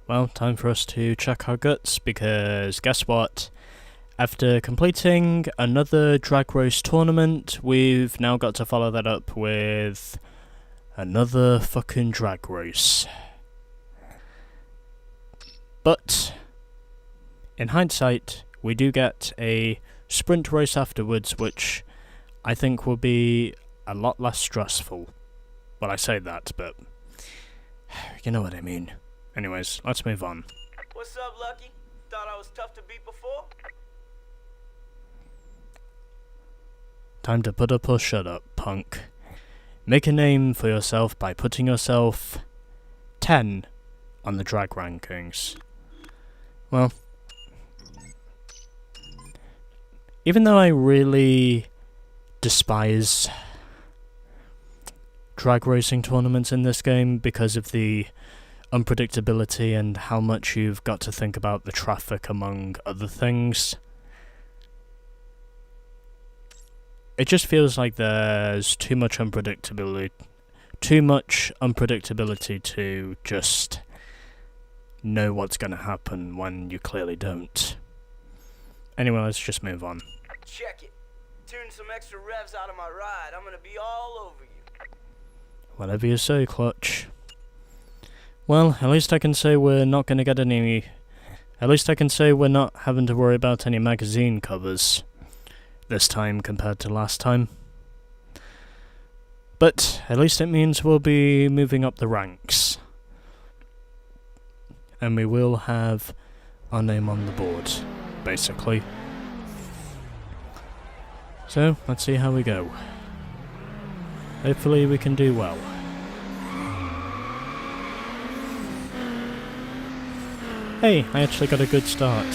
Well, time for us to check our guts, because guess what? After completing another drag race tournament, we've now got to follow that up with another fucking drag race. But, in hindsight, we do get a sprint race afterwards, which I think will be a lot less stressful. Well, I say that, but you know what I mean. Anyways, let's move on. What's up, Lucky? Thought I was tough to beat before? Time to put up or shut up, punk. Make a name for yourself by putting yourself 10 on the drag rankings. Well, even though I really despise drag racing tournaments in this game because of the unpredictability and how much you've got to think about the traffic among other things, it just feels like there's too much unpredictability to just know what's going to happen when you clearly don't. Anyway, let's just move on. Check it. Tune some extra revs out of my ride. I'm gonna be all over you. Whatever you say, Clutch. Well, at least I can say we're not going to get any... At least I can say we're not having to worry about any magazine covers this time compared to last time. But at least it means we'll be moving up the ranks. And we will have our name on the board, basically. So, let's see how we go. Hopefully we can do well. Hey, I actually got a good start.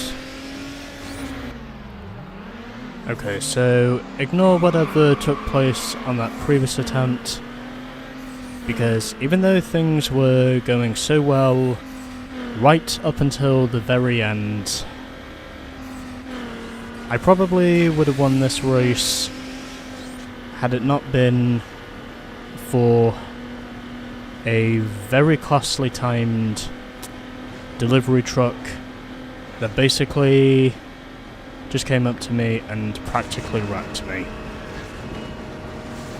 Okay, so ignore whatever took place on that previous attempt, because even though things were going so well right up until the very end, I probably would have won this race had it not been for a very costly timed delivery truck that basically just came up to me and practically wrecked me.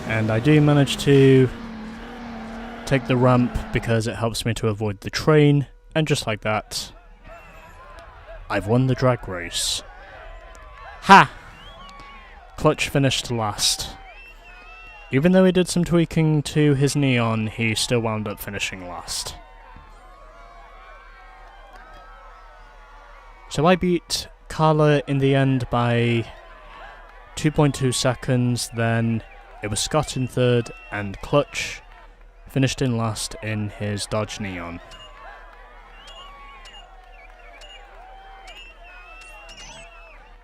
And I do manage to take the ramp because it helps me to avoid the train, and just like that, I've won the drag race. Ha! Clutch finished last. Even though he did some tweaking to his neon, he still wound up finishing last. So I beat Carla in the end by 2.2 seconds, then it was Scott in third, and Clutch finished in last in his Dodge Neon.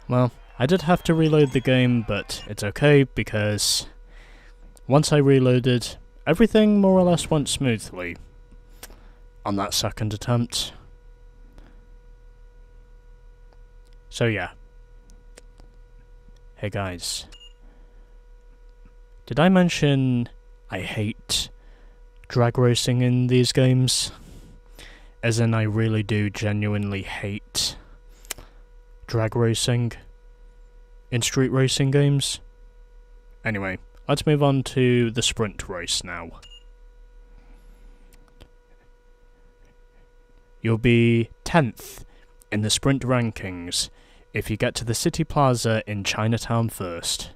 Well, I did have to reload the game, but it's okay because once I reloaded, everything more or less went smoothly on that second attempt. So yeah. Hey guys. Did I mention I hate drag racing in these games? As in, I really do genuinely hate drag racing in street racing games. Anyway, let's move on to the sprint race now. You'll be 10th in the sprint rankings if you get to the City Plaza in Chinatown first.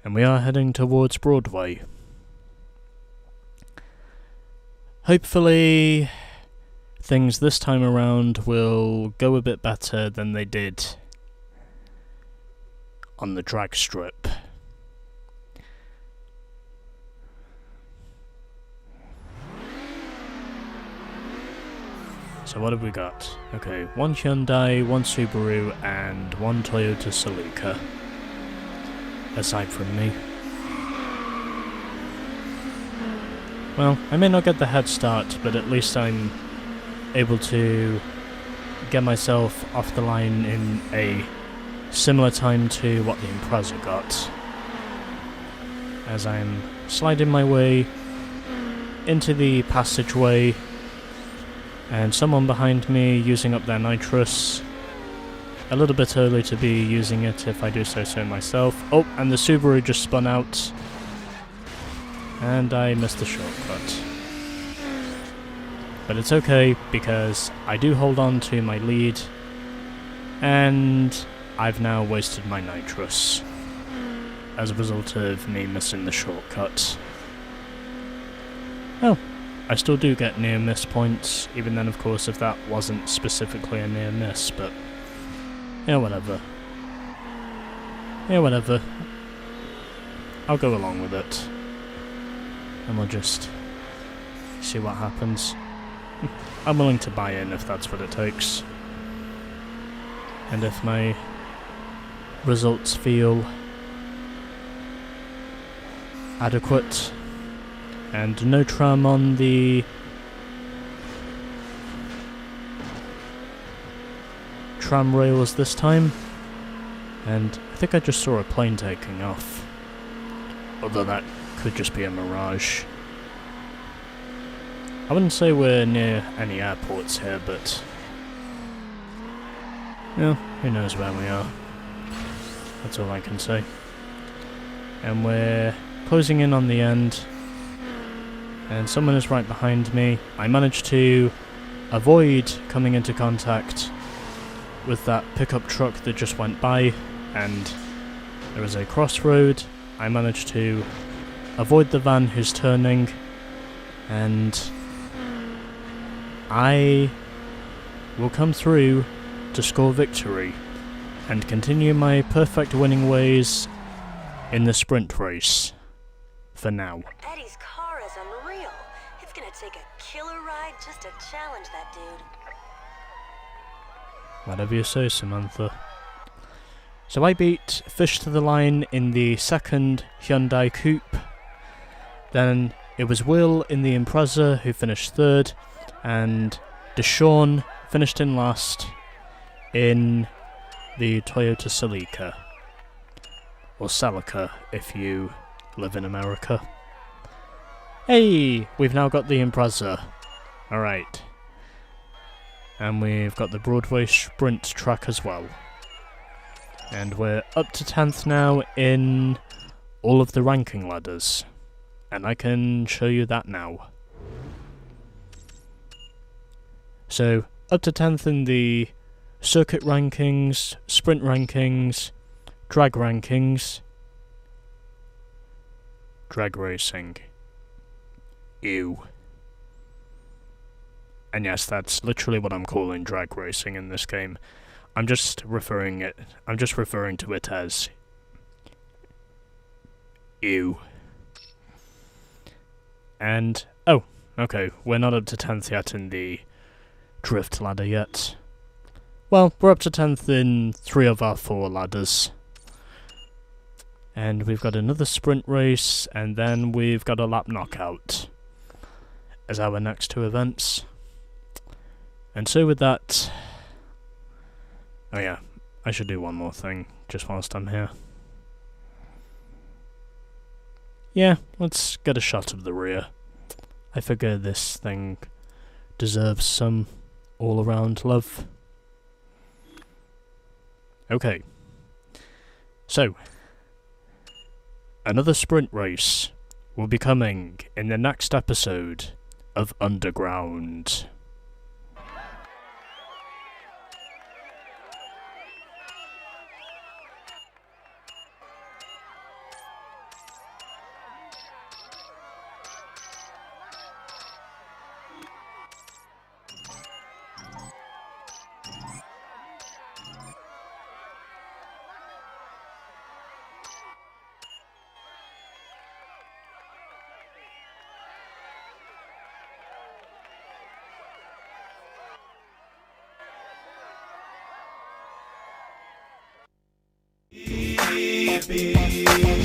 And we are heading towards Broadway. Hopefully, things this time around will go a bit better than they did on the drag strip. So what have we got? Okay, one Hyundai, one Subaru, and one Toyota Celica. Aside from me. Well, I may not get the head start, but at least I'm able to get myself off the line in a similar time to what the Impreza got, as I'm sliding my way into the passageway And someone behind me using up their nitrous. A little bit early to be using it if I do so myself. Oh, and the Subaru just spun out. And I missed the shortcut. But it's okay, because I do hold on to my lead. And I've now wasted my nitrous as a result of me missing the shortcut. Oh, I still do get near miss points, even then of course if that wasn't specifically a near miss, but yeah, whatever. Yeah, whatever. I'll go along with it. And we'll just see what happens. I'm willing to buy in if that's what it takes. And if my results feel adequate, and no tram on the tram rails this time, and I think I just saw a plane taking off, although that could just be a mirage. I wouldn't say we're near any airports here, but yeah, who knows where we are. That's all I can say. And we're closing in on the end, and someone is right behind me. I managed to avoid coming into contact with that pickup truck that just went by, and there was a crossroad. I managed to avoid the van who's turning, and I will come through to score victory and continue my perfect winning ways in the sprint race for now. Eddie's car is unreal. It's gonna take a killer ride just to challenge that dude. Whatever you say, Samantha. So I beat Fish to the Line in the second Hyundai Coupe. Then it was Will in the Impreza who finished third, and Deshaun finished in last in the Toyota Celica. Or Celica if you live in America. Hey! We've now got the Impreza. Alright. And we've got the Broadway Sprint track as well. And we're up to 10th now in all of the ranking ladders. And I can show you that now. So, up to 10th in the circuit rankings, sprint rankings, drag rankings, drag racing. Ew. And yes, that's literally what I'm calling drag racing in this game. I'm just referring to it as ew. And oh, okay, we're not up to 10th yet in the drift ladder yet. Well, we're up to 10th in 3 of our 4 ladders. And we've got another sprint race, and then we've got a lap knockout as our next 2 events. And so with that... Oh yeah, I should do one more thing, just whilst I'm here. Yeah, let's get a shot of the rear. I figure this thing deserves some all-around love. Okay. So, another sprint race will be coming in the next episode of Underground. Yippee.